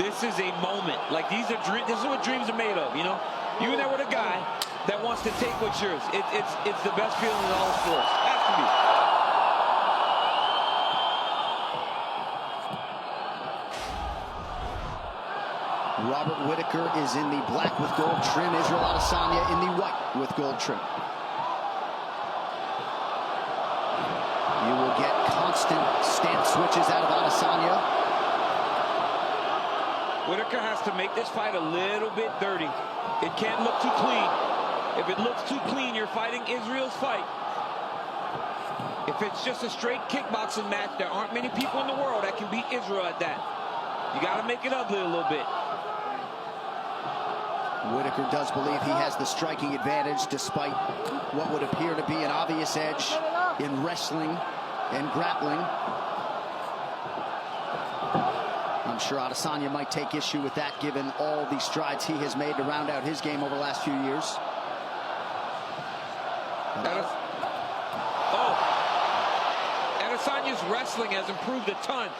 This is a moment. Like, this is what dreams are made of, you know? You're there with a guy that wants to take what's yours. It's the best feeling in all sports. Has to be. Robert Whittaker is in the black with gold trim. Israel Adesanya in the white with gold trim. You will get constant stance switches out of Adesanya. Whittaker has to make this fight a little bit dirty. It can't look too clean. If it looks too clean, you're fighting Israel's fight. If it's just a straight kickboxing match, there aren't many people in the world that can beat Israel at that. You got to make it ugly a little bit. Whittaker does believe he has the striking advantage despite what would appear to be an obvious edge in wrestling and grappling. I'm sure Adesanya might take issue with that given all the strides he has made to round out his game over the last few years. Adesanya's wrestling has improved a ton,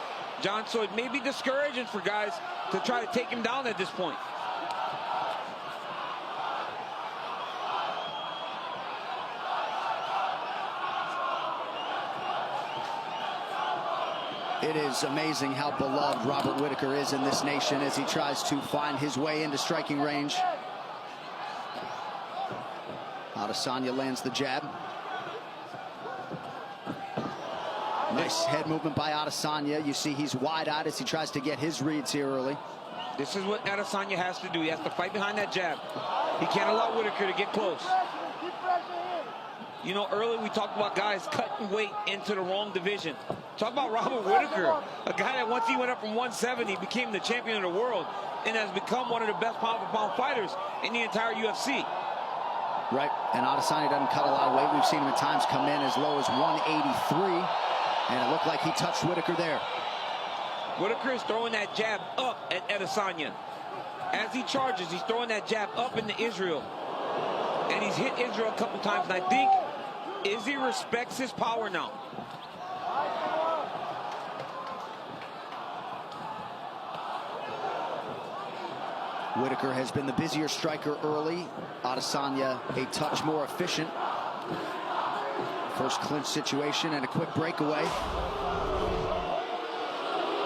John, so it may be discouraging for guys to try to take him down at this point. It is amazing how beloved Robert Whittaker is in this nation as he tries to find his way into striking range. Adesanya lands the jab. Nice head movement by Adesanya. You see he's wide-eyed as he tries to get his reads here early. This is what Adesanya has to do. He has to fight behind that jab. He can't allow Whittaker to get close. You know, earlier we talked about guys cutting weight into the wrong division. Talk about Robert Whittaker, a guy that once he went up from 170, became the champion of the world and has become one of the best pound-for-pound fighters in the entire UFC. Right, and Adesanya doesn't cut a lot of weight. We've seen him at times come in as low as 183, and it looked like he touched Whittaker there. Whittaker is throwing that jab up at Adesanya. As he charges, he's throwing that jab up into Israel. And he's hit Israel a couple times, and I think Izzy respects his power now. Whittaker has been the busier striker early. Adesanya a touch more efficient. First clinch situation and a quick breakaway.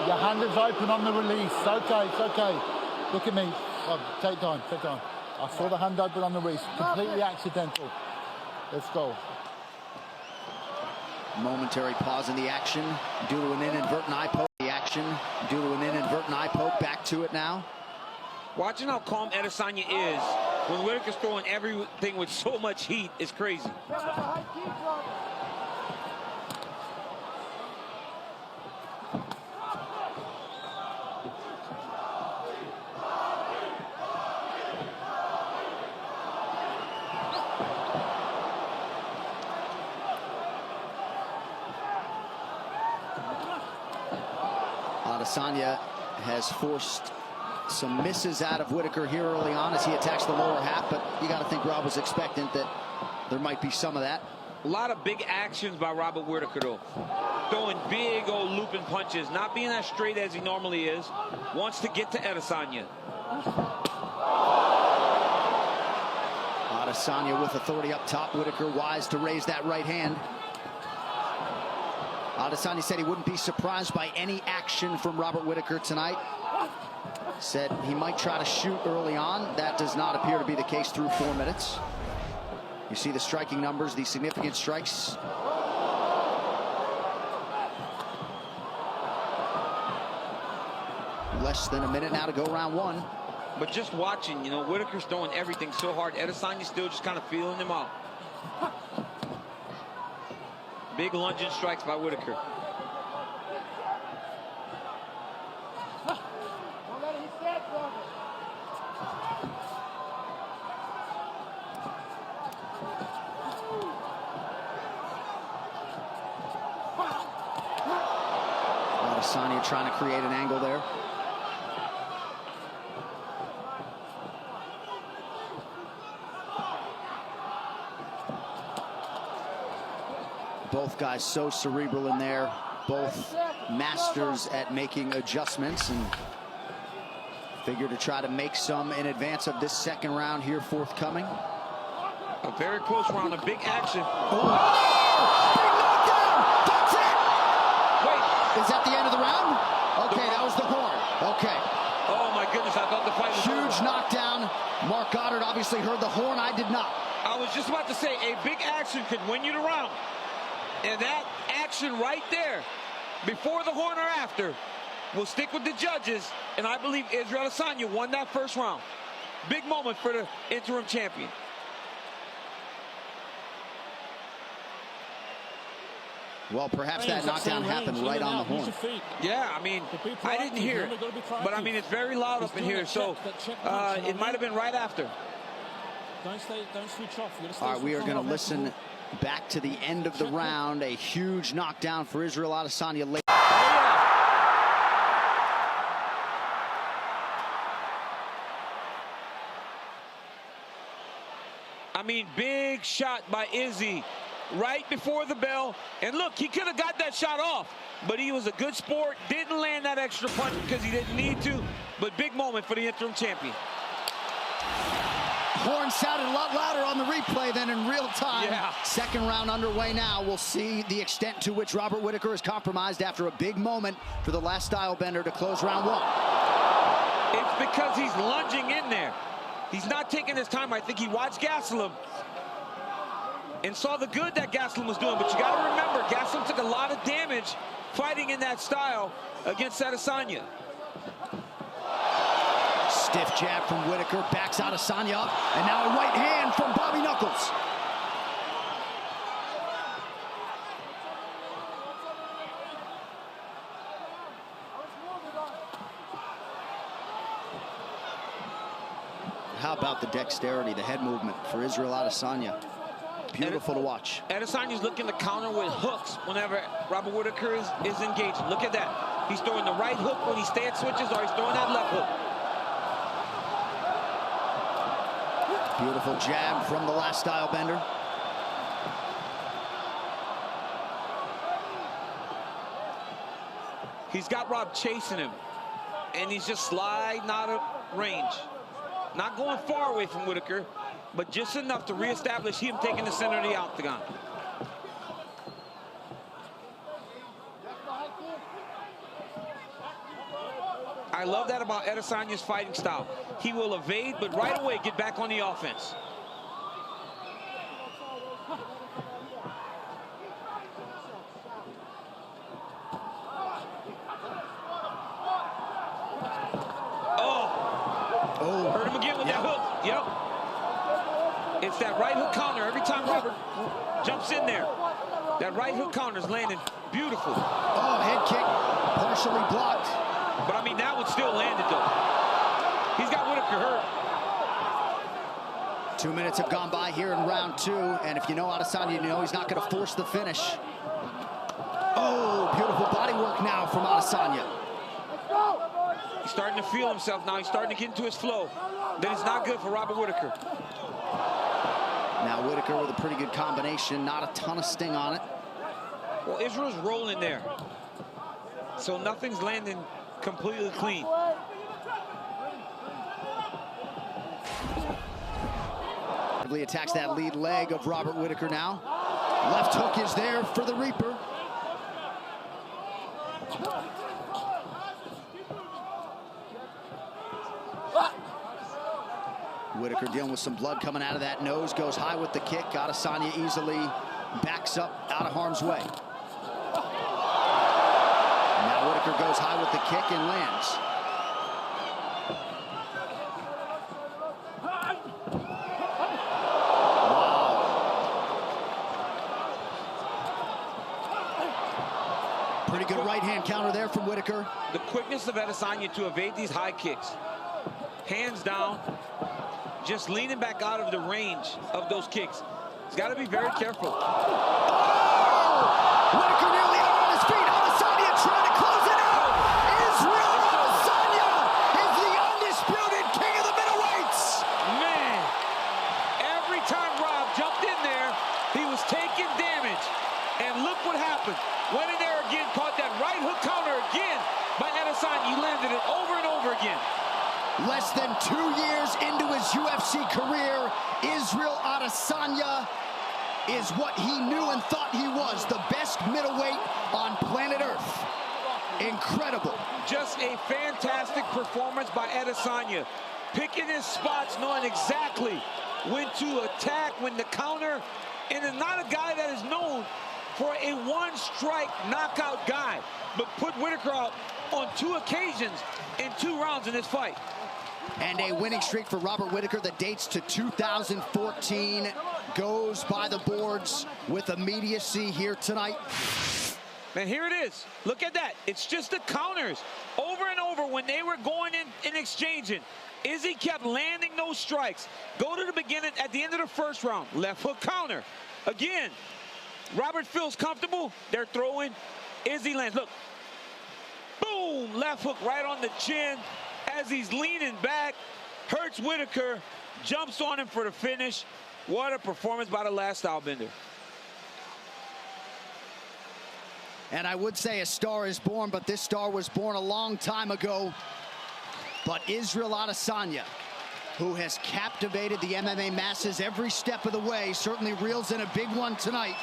Your hand is open on the release. Okay, it's okay. Look at me. Oh, take time, take time. I saw the hand open on the release. Completely accidental. Let's go. Momentary pause in the action due to an inadvertent eye poke. Back to it now. Watching how calm Adesanya is when Whittaker's throwing everything with so much heat is crazy. Adesanya has forced some misses out of Whittaker here early on as he attacks the lower half, but you got to think Rob was expectant that there might be some of that. A lot of big actions by Robert Whittaker, though. Throwing big old looping punches, not being as straight as he normally is. Wants to get to Adesanya. Adesanya with authority up top. Whittaker wise to raise that right hand. Adesanya said he wouldn't be surprised by any action from Robert Whittaker tonight. Said he might try to shoot early on. That does not appear to be the case through 4 minutes. You see the striking numbers, the significant strikes. Less than a minute now to go round one. But just watching, you know, Whittaker's throwing everything so hard. Adesanya's still just kind of feeling him out. Big lunging strikes by Whittaker. Adesanya trying to create an angle there. Both guys so cerebral in there, both masters at making adjustments, and Figure to try to make some in advance of this second round here forthcoming. A very close round, a big action. Oh! Big knockdown! That's it! Wait. Is that the end of the round? Okay, that was the horn. Okay. Oh my goodness, I thought the fight was Huge over. knockdown. Mark Goddard obviously heard the horn. I did not. I was just about to say, a big action could win you the round. And that action right there, before the horn or after, will stick with the judges. And I believe Israel Adesanya won that first round. Big moment for the interim champion. Well, perhaps that knockdown happened right on the horn. Yeah, I mean, I didn't hear it, but I mean, it's very loud up in here, so it might have been right after. Don't switch off. All right, we are going to listen back to the end of the round. A huge knockdown for Israel Adesanya. I mean, big shot by Izzy right before the bell. And look, he could have got that shot off, but he was a good sport. Didn't land that extra punch because he didn't need to. But big moment for the interim champion. Horn sounded a lot louder on the replay than in real time. Yeah. Second round underway now. We'll see the extent to which Robert Whittaker is compromised after a big moment for the last style bender to close round one. It's because he's lunging in there. He's not taking his time. I think he watched Gastelum and saw the good that Gastelum was doing. But you got to remember, Gastelum took a lot of damage fighting in that style against Adesanya. Stiff jab from Whittaker, backs Adesanya up, and now a right hand from Bobby Knuckles. How about the dexterity, the head movement for Israel Adesanya? Beautiful to watch. Adesanya's looking to counter with hooks whenever Robert Whittaker is engaged. Look at that. He's throwing the right hook when he stance switches, or he's throwing that left hook. Beautiful jab from the last style bender. He's got Rob chasing him, and he's just sliding out of range. Not going far away from Whittaker, but just enough to reestablish him taking the center of the octagon. I love that about Adesanya's fighting style. He will evade, but right away get back on the offense. Oh, hurt him again with that hook. Yep. It's that right hook counter every time Robert jumps in there. That right hook counter is landing beautiful. Oh, head kick, partially blocked. But I mean, that one still landed though. He's got Whittaker hurt. 2 minutes have gone by here in round two, and if you know Adesanya, you know he's not going to force the finish. Oh, beautiful body work now from Adesanya. He's starting to feel himself now. He's starting to get into his flow. Then it's not good for Robert Whittaker. Now Whittaker with a pretty good combination, not a ton of sting on it. Well, Israel's rolling there, so nothing's landing completely clean. Attacks that lead leg of Robert Whittaker now. Left hook is there for the Reaper. Whittaker dealing with some blood coming out of that nose, goes high with the kick. Adesanya easily backs up out of harm's way. Now Whittaker goes high with the kick and lands. Pretty good right hand counter there from Whittaker. The quickness of Adesanya to evade these high kicks. Hands down, just leaning back out of the range of those kicks. He's got to be very careful. Oh! Whittaker nearly out on his feet. Adesanya trying to close it out. Israel Adesanya is the undisputed king of the middleweights. Man, every time Rob jumped in there, he was taking damage. And look what happened. Went in there again, caught that right hook counter again by Adesanya. He landed it over and over again. Less than 2 years into his UFC career, Israel Adesanya is what he knew and thought he was, the best middleweight on planet Earth. Incredible. Just a fantastic performance by Adesanya. Picking his spots, knowing exactly when to attack, when to counter, and is not a guy that is known for a one-strike knockout guy, but put Whittaker out on 2 occasions in 2 rounds in this fight. And a winning streak for Robert Whittaker that dates to 2014 goes by the boards with immediacy here tonight. And here it is. Look at that. It's just the counters over and over when they were going in and exchanging. Izzy kept landing those strikes. Go to the beginning, at the end of the first round, left hook counter. Again, Robert feels comfortable. They're throwing. Izzy lands. Look. Boom! Left hook right on the chin as he's leaning back. Hurts Whittaker. Jumps on him for the finish. What a performance by the last stylebender. And I would say a star is born, but this star was born a long time ago. But Israel Adesanya, who has captivated the MMA masses every step of the way, certainly reels in a big one tonight.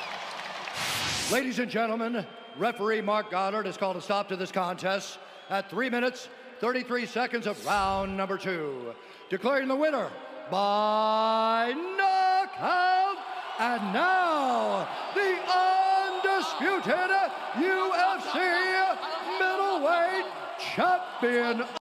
Ladies and gentlemen, referee Mark Goddard has called a stop to this contest at 3 minutes, 33 seconds of round number 2. Declaring the winner by knockout, and now the undisputed UFC Middleweight Champion